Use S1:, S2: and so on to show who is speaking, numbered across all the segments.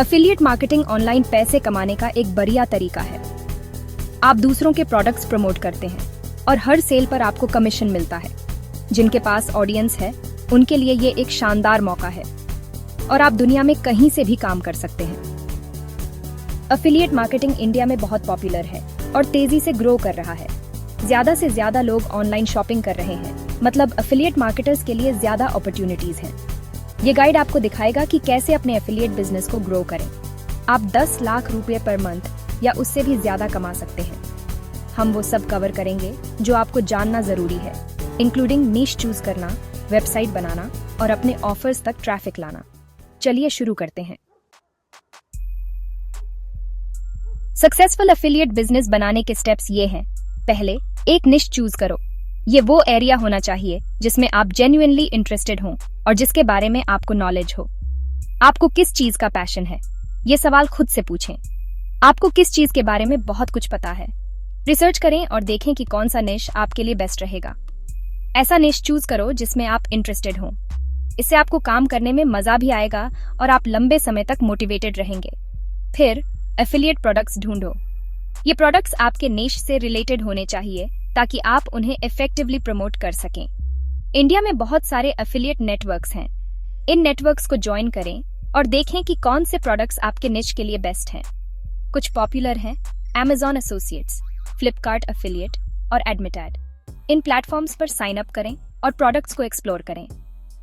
S1: Affiliate marketing online पैसे कमाने का एक बढ़िया तरीका है। आप दूसरों के प्रोडक्ट्स प्रमोट करते हैं और हर सेल पर आपको कमीशन मिलता है। जिनके पास ऑडियंस है उनके लिए ये एक शानदार मौका है और आप दुनिया में कहीं से भी काम कर सकते हैं। एफिलिएट मार्केटिंग इंडिया में बहुत पॉपुलर है और तेजी से ग्रो कर रहा है। ज्यादा से ज्यादा लोग ऑनलाइन शॉपिंग कर रहे हैं, मतलब एफिलिएट मार्केटर्स के लिए ज्यादा अपॉर्चुनिटीज हैं। ये गाइड आपको दिखाएगा कि कैसे अपने एफिलिएट बिजनेस को ग्रो करें। आप 10 लाख रुपए पर मंथ या उससे भी ज्यादा कमा सकते हैं। हम वो सब कवर करेंगे जो आपको जानना जरूरी है, इंक्लूडिंग नीश चूज करना, वेबसाइट बनाना और अपने ऑफर्स तक ट्रैफिक लाना। चलिए शुरू करते हैं। सक्सेसफुल एफिलिएट बिजनेस बनाने के स्टेप्स ये हैं। पहले, एक निश चूज करो। ये वो एरिया होना चाहिए जिसमें आप जेन्युइनली इंटरेस्टेड हों और जिसके बारे में आपको नॉलेज हो। आपको किस चीज का पैशन है, ये सवाल खुद से पूछें। आपको किस चीज के बारे में बहुत कुछ पता है। रिसर्च करें और देखें कि कौन सा निश आपके लिए बेस्ट रहेगा। ऐसा निश चूज करो जिसमें आप इंटरेस्टेड हों। इससे आपको काम करने में मजा भी आएगा और आप लंबे समय तक मोटिवेटेड रहेंगे। फिर एफिलिएट प्रोडक्ट्स ढूंढो। ये प्रोडक्ट्स आपके निश से रिलेटेड होने चाहिए ताकि आप उन्हें इफेक्टिवली प्रमोट कर सकें। इंडिया में बहुत सारे एफिलिएट नेटवर्क्स हैं। इन नेटवर्क्स को ज्वाइन करें और देखें कि कौन से प्रोडक्ट्स आपके निश के लिए बेस्ट हैं। कुछ पॉपुलर हैं Amazon एसोसिएट्स, फ्लिपकार्ट एफिलिएट और एडमिटैड। इन प्लेटफॉर्म्स पर साइन अप करें और प्रोडक्ट्स को एक्सप्लोर करें।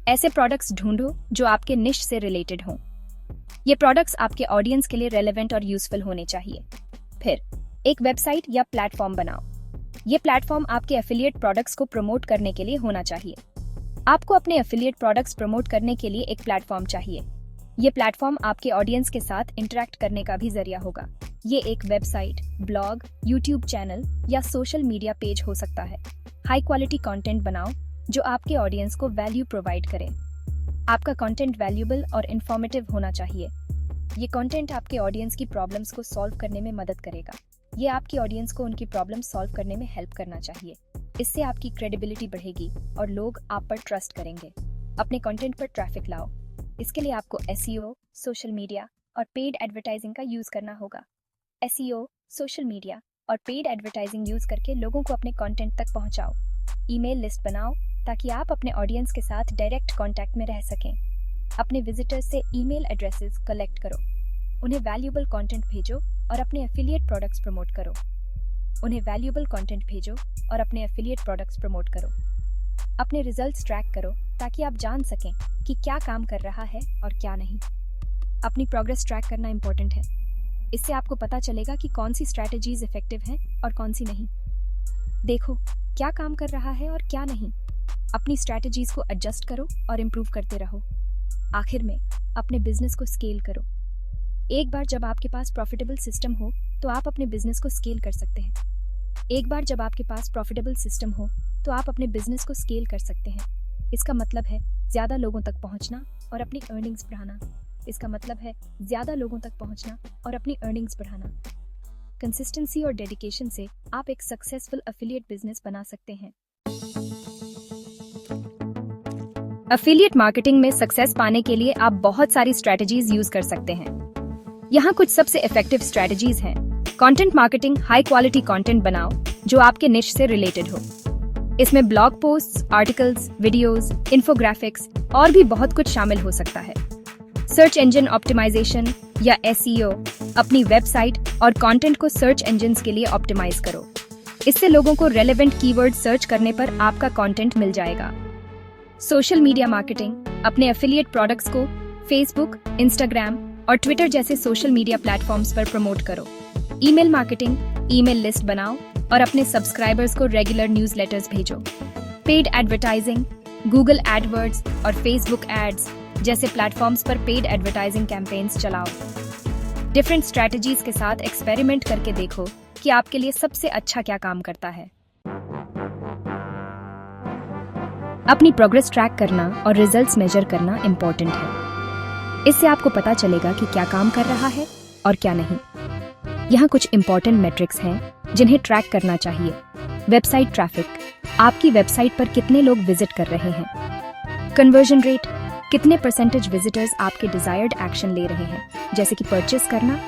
S1: ऐसे प्रोडक्ट्स ढूंढो जो आपके निश से रिलेटेड हों। ये प्रोडक्ट्स आपके ऑडियंस के लिए रेलेवेंट और यूजफुल होने चाहिए। फिर एक वेबसाइट या प्लेटफॉर्म बनाओ। ये प्लेटफॉर्म आपके एफिलिएट प्रोडक्ट्स को प्रमोट करने के लिए होना चाहिए। आपको अपने एफिलिएट प्रोडक्ट्स प्रमोट करने के लिए एक प्लेटफॉर्म चाहिए। ये प्लेटफॉर्म आपके ऑडियंस के साथ इंटरेक्ट करने का भी जरिया होगा। ये एक वेबसाइट, ब्लॉग, यूट्यूब चैनल या सोशल मीडिया पेज हो सकता है। हाई क्वालिटी कंटेंट बनाओ जो आपके ऑडियंस को वैल्यू प्रोवाइड करे। आपका कंटेंट वैल्यूएबल और इंफॉर्मेटिव होना चाहिए। ये कंटेंट आपके ऑडियंस की प्रॉब्लम्स को सॉल्व करने में मदद करेगा। ये आपकी ऑडियंस को उनकी प्रॉब्लम सॉल्व करने में हेल्प करना चाहिए। इससे आपकी क्रेडिबिलिटी बढ़ेगी और लोग आप पर ट्रस्ट करेंगे। अपने कंटेंट पर ट्रैफिक लाओ। इसके लिए आपको एसईओ, सोशल मीडिया और पेड एडवर्टाइजिंग का यूज करना होगा। एसईओ, सोशल मीडिया और पेड एडवर्टाइजिंग यूज करके लोगों को अपने कंटेंट तक पहुंचाओ। ईमेल लिस्ट बनाओ ताकि आप अपने ऑडियंस के साथ डायरेक्ट कांटेक्ट में रह सकें। अपने विजिटर्स से ईमेल एड्रेसेस कलेक्ट करो। उन्हें वैल्यूएबल कंटेंट भेजो और अपने एफिलिएट प्रोडक्ट्स प्रमोट करो। उन्हें वैल्यूएबल कंटेंट भेजो और अपने एफिलिएट प्रोडक्ट्स प्रमोट करो। अपने रिजल्ट्स ट्रैक करो ताकि आप जान सकें कि क्या काम कर रहा है और क्या नहीं। अपनी प्रोग्रेस ट्रैक करना इंपॉर्टेंट है। इससे आपको पता चलेगा कि कौन सी स्ट्रैटेजीज इफेक्टिव हैं और कौन सी नहीं। देखो क्या काम कर रहा है और क्या नहीं। अपनी स्ट्रैटेजीज को एडजस्ट करो और इम्प्रूव करते रहो। आखिर में अपने बिजनेस को स्केल करो। एक बार जब आपके पास प्रॉफिटेबल सिस्टम हो तो आप अपने बिजनेस को स्केल कर सकते हैं। इसका मतलब है ज्यादा लोगों तक पहुंचना और अपनी अर्निंग्स बढ़ाना। कंसिस्टेंसी और डेडिकेशन से आप एक सक्सेसफुल एफिलिएट बिजनेस बना सकते हैं। एफिलिएट मार्केटिंग में सक्सेस पाने के लिए आप बहुत सारी स्ट्रेटजीज यूज कर सकते हैं। यहाँ कुछ सबसे इफेक्टिव स्ट्रेटजीज हैं। Content marketing, high quality content बनाओ जो आपके निश से रिलेटेड हो। इसमें blog posts, articles, videos, infographics और भी बहुत कुछ शामिल हो सकता है। सर्च इंजन ऑप्टिमाइजेशन या एसईओ, अपनी वेबसाइट और कंटेंट को सर्च इंजन्स के लिए ऑप्टिमाइज करो। इससे लोगों को रेलेवेंट कीवर्ड सर्च करने पर आपका कंटेंट मिल जाएगा। सोशल मीडिया मार्केटिंग, अपने एफिलिएट प्रोडक्ट्स को फेसबुक, इंस्टाग्राम और ट्विटर जैसे सोशल मीडिया प्लेटफॉर्म्स पर प्रमोट करो। ईमेल मार्केटिंग, ईमेल लिस्ट बनाओ और अपने सब्सक्राइबर्स को रेगुलर न्यूज़लेटर्स भेजो। पेड एडवर्टाइजिंग, गूगल एडवर्ड्स और फेसबुक एड्स जैसे प्लेटफॉर्म्स पर पेड एडवर्टाइजिंग कैंपेन्स चलाओ। डिफरेंट स्ट्रैटेजीज के साथ एक्सपेरिमेंट करके देखो कि आपके लिए सबसे अच्छा क्या काम करता है। अपनी प्रोग्रेस ट्रैक करना और रिजल्ट्स मेजर करना इंपॉर्टेंट है। इससे आपको पता चलेगा कि क्या काम कर रहा है और क्या नहीं। यहाँ कुछ इंपॉर्टेंट मेट्रिक्स हैं जिन्हें ट्रैक करना चाहिए। वेबसाइट ट्रैफिक, आपकी वेबसाइट पर कितने लोग विजिट कर रहे हैं। कन्वर्जन रेट, कितने परसेंटेज विजिटर्स आपके डिजायर्ड एक्शन ले रहे हैं, जैसे कि परचेस करना,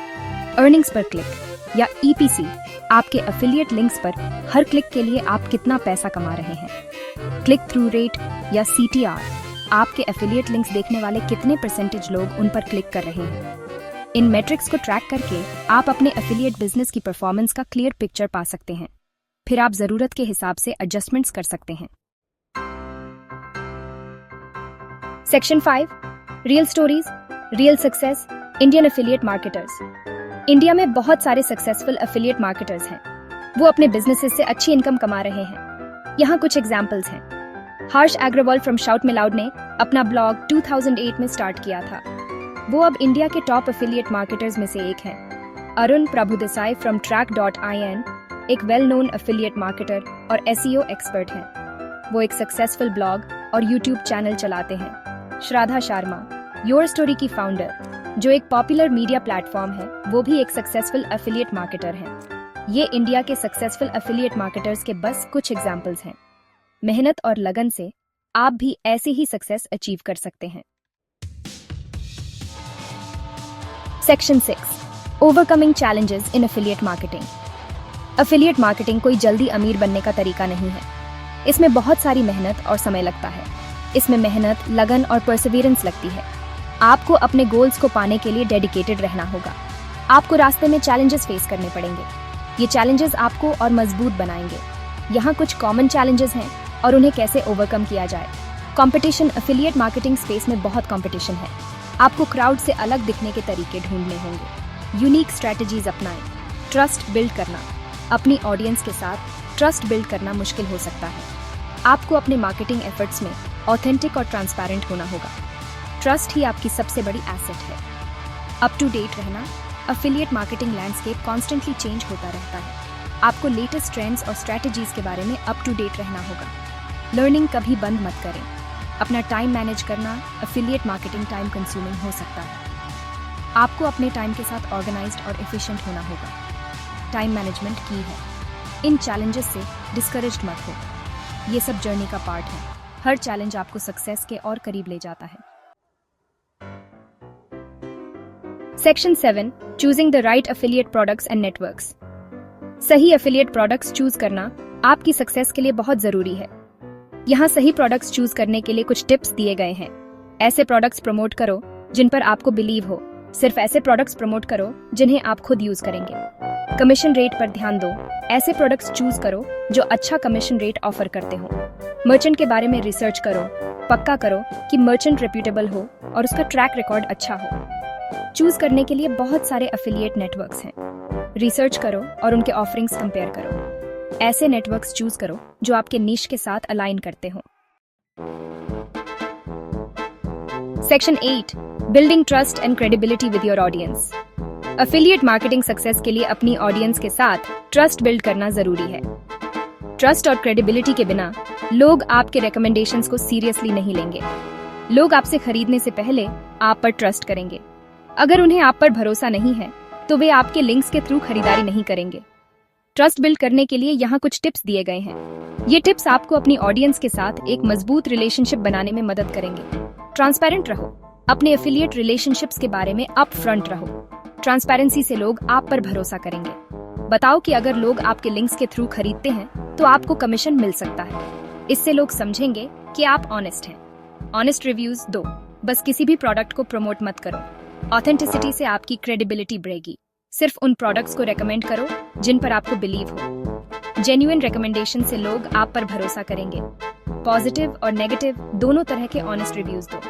S1: अर्निंग्स पर क्लिक या ईपीसी, आपके एफिलिएट लिंक्स पर हर क्लिक के लिए आप कितना पैसा कमा रहे हैं, क्लिक थ्रू रेट या सीटीआर, आपके एफिलिएट लिंक्स देखने वाले कितने परसेंटेज लोग उन पर क्लिक कर रहे हैं। इन मैट्रिक्स को ट्रैक करके आप अपने एफिलिएट बिजनेस की परफॉर्मेंस का क्लियर पिक्चर पा सकते हैं। फिर आप जरूरत के हिसाब से एडजस्टमेंट्स कर सकते हैं। Section 5, real stories, real success, Indian affiliate marketers. India में बहुत सारे सक्सेसफुल एफिलिएट मार्केटर्स हैं। वो अपने बिजनेसेस से अच्छी इनकम कमा रहे हैं। यहाँ कुछ एग्जाम्पल्स हैं। Harsh Agarwal from shout me loud ने अपना ब्लॉग 2008 में स्टार्ट किया था। वो अब इंडिया के टॉप एफिलिएट मार्केटर्स में से एक हैं। अरुण प्रभुदेसाई फ्रॉम track.in एक वेल नोन एफिलिएट मार्केटर और एसईओ एक्सपर्ट हैं। वो एक सक्सेसफुल ब्लॉग और यूट्यूब चैनल चलाते हैं। श्राद्धा शर्मा, योर स्टोरी की फाउंडर, जो एक पॉपुलर मीडिया प्लेटफॉर्म है, वो भी एक सक्सेसफुल एफिलिएट मार्केटर हैं। ये इंडिया के सक्सेसफुल एफिलिएट मार्केटर्स के बस कुछ एग्जाम्पल्स हैं। मेहनत और लगन से आप भी ऐसी ही सक्सेस अचीव कर सकते हैं। Section 6, overcoming challenges in affiliate marketing. Affiliate marketing कोई जल्दी अमीर बनने का तरीका नहीं है। इसमें बहुत सारी मेहनत और समय लगता है। इसमें मेहनत, लगन और परसिवियरेंस लगती है। आपको अपने गोल्स को पाने के लिए डेडिकेटेड रहना होगा। आपको रास्ते में चैलेंजेस फेस करने पड़ेंगे। ये चैलेंजेस आपको और मजबूत बनाएंगे। यहाँ कुछ कॉमन चैलेंजेस हैं और उन्हें कैसे ओवरकम किया जाए। कंपटीशन, एफिलिएट मार्केटिंग स्पेस में बहुत कंपटीशन है। आपको क्राउड से अलग दिखने के तरीके ढूंढने होंगे। यूनिक स्ट्रेटजीज अपनाएं। ट्रस्ट बिल्ड करना, अपनी ऑडियंस के साथ ट्रस्ट बिल्ड करना मुश्किल हो सकता है। आपको अपने मार्केटिंग एफर्ट्स में ऑथेंटिक और ट्रांसपेरेंट होना होगा। ट्रस्ट ही आपकी सबसे बड़ी एसेट है। अप टू डेट रहना, affiliate marketing landscape constantly change होता रहता है। आपको लेटेस्ट ट्रेंड्स और स्ट्रेटजीज के बारे में अप टू डेट रहना होगा। लर्निंग कभी बंद मत करें। अपना टाइम मैनेज करना, एफिलिएट मार्केटिंग टाइम कंज्यूमिंग हो सकता है। आपको अपने टाइम के साथ ऑर्गेनाइज्ड और एफिशिएंट होना होगा। टाइम मैनेजमेंट की है। इन चैलेंजेस से डिस्करेज्ड मत हो। ये सब जर्नी का पार्ट है। हर चैलेंज आपको सक्सेस के और करीब ले जाता है। Section 7, choosing the right affiliate products and networks. सही एफिलिएट प्रोडक्ट्स चूज करना आपकी सक्सेस के लिए बहुत जरूरी है। यहाँ सही प्रोडक्ट्स चूज करने के लिए कुछ टिप्स दिए गए हैं। ऐसे प्रोडक्ट्स प्रमोट करो जिन पर आपको बिलीव हो। सिर्फ ऐसे प्रोडक्ट्स प्रमोट करो जिन्हें आप खुद यूज करेंगे। कमीशन रेट पर ध्यान दो। ऐसे प्रोडक्ट्स चूज करो जो अच्छा कमीशन रेट ऑफर करते हो। मर्चेंट के बारे में रिसर्च करो। पक्का करो कि मर्चेंट रेप्यूटेबल हो और उसका ट्रैक रिकॉर्ड अच्छा हो। चूज करने के लिए बहुत सारे एफिलिएट नेटवर्क्स हैं। रिसर्च करो और उनके ऑफरिंग्स कंपेयर करो। ऐसे नेटवर्क्स चूज करो जो आपके नीश के साथ अलाइन करते हो। Section 8, building trust and credibility with your audience. Affiliate marketing success के लिए अपनी ऑडियंस के साथ ट्रस्ट बिल्ड करना जरूरी है। ट्रस्ट और क्रेडिबिलिटी के बिना लोग आपके रिकमेंडेशंस को सीरियसली नहीं लेंगे। लोग आपसे खरीदने से पहले आप पर ट्रस्ट करेंगे। अगर उन्हें आप पर भरोसा नहीं है तो वे आपके लिंक्स के थ्रू खरीदारी नहीं करेंगे। ट्रस्ट बिल्ड करने के लिए यहाँ कुछ टिप्स दिए गए हैं। ये टिप्स आपको अपनी ऑडियंस के साथ एक मजबूत रिलेशनशिप बनाने में मदद करेंगे। ट्रांसपेरेंट रहो। अपने एफिलिएट रिलेशनशिप्स के बारे में अप फ्रंट रहो। ट्रांसपेरेंसी से लोग आप पर भरोसा करेंगे। बताओ कि अगर लोग आपके लिंक्स के थ्रू खरीदते हैं तो आपको कमीशन मिल सकता है। इससे लोग समझेंगे कि आप ऑनेस्ट हैं। ऑनेस्ट रिव्यूज दो। बस किसी भी प्रोडक्ट को प्रमोट मत करो। ऑथेंटिसिटी से आपकी क्रेडिबिलिटी बढ़ेगी। सिर्फ उन प्रोडक्ट्स को रेकमेंड करो जिन पर आपको बिलीव हो। जेन्युइन रिकमेंडेशन से लोग आप पर भरोसा करेंगे। पॉजिटिव और नेगेटिव दोनों तरह के ऑनेस्ट रिव्यूज दो।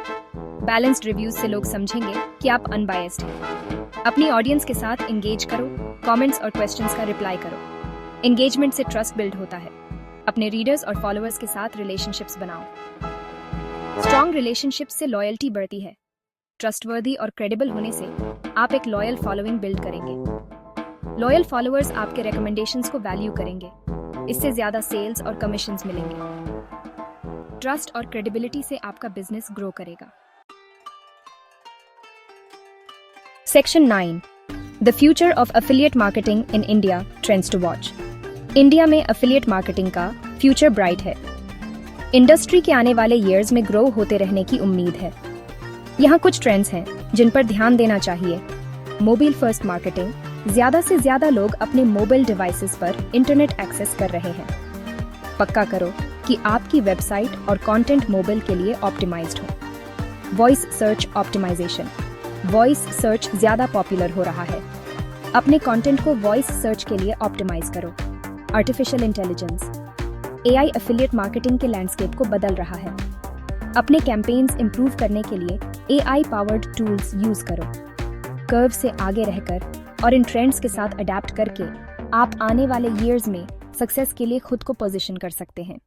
S1: बैलेंस्ड रिव्यूज से लोग समझेंगे कि आप अनबायस्ड हैं। अपनी ऑडियंस के साथ एंगेज करो। कमेंट्स और क्वेश्चंस का रिप्लाई करो। एंगेजमेंट से ट्रस्ट बिल्ड होता है। अपने रीडर्स और फॉलोअर्स के साथ रिलेशनशिप्स बनाओ। स्ट्रॉन्ग रिलेशनशिप्स से लॉयल्टी बढ़ती है। ट्रस्टवर्दी और क्रेडिबल होने से आप एक लॉयल फॉलोइंग बिल्ड करेंगे। लॉयल फॉलोअर्स आपके रिकमेंडेशंस को वैल्यू करेंगे। इससे ज्यादा सेल्स और कमीशंस मिलेंगे। ट्रस्ट और क्रेडिबिलिटी से आपका बिजनेस ग्रो करेगा। Section 9, the future of affiliate marketing in India, trends to watch. India में एफिलिएट मार्केटिंग का फ्यूचर ब्राइट है। इंडस्ट्री के आने वाले ईयर्स में ग्रो होते रहने की उम्मीद है। यहाँ कुछ ट्रेंड्स हैं जिन पर ध्यान देना चाहिए। मोबाइल फर्स्ट मार्केटिंग, ज्यादा से ज्यादा लोग अपने मोबाइल डिवाइसेस पर इंटरनेट एक्सेस कर रहे हैं। पक्का करो कि आपकी वेबसाइट और कंटेंट मोबाइल के लिए ऑप्टिमाइज्ड हो। Voice search optimization, voice search ज्यादा पॉपुलर हो रहा है। अपने कंटेंट को वॉइस सर्च के लिए ऑप्टिमाइज करो। Artificial intelligence, AI affiliate marketing के लैंडस्केप को बदल रहा है। अपने कैंपेन्स इंप्रूव करने के लिए एआई पावर्ड टूल्स यूज करो। कर्व से आगे रहकर और इन ट्रेंड्स के साथ अडेप्ट करके आप आने वाले ईयर्स में सक्सेस के लिए खुद को पोजीशन कर सकते हैं।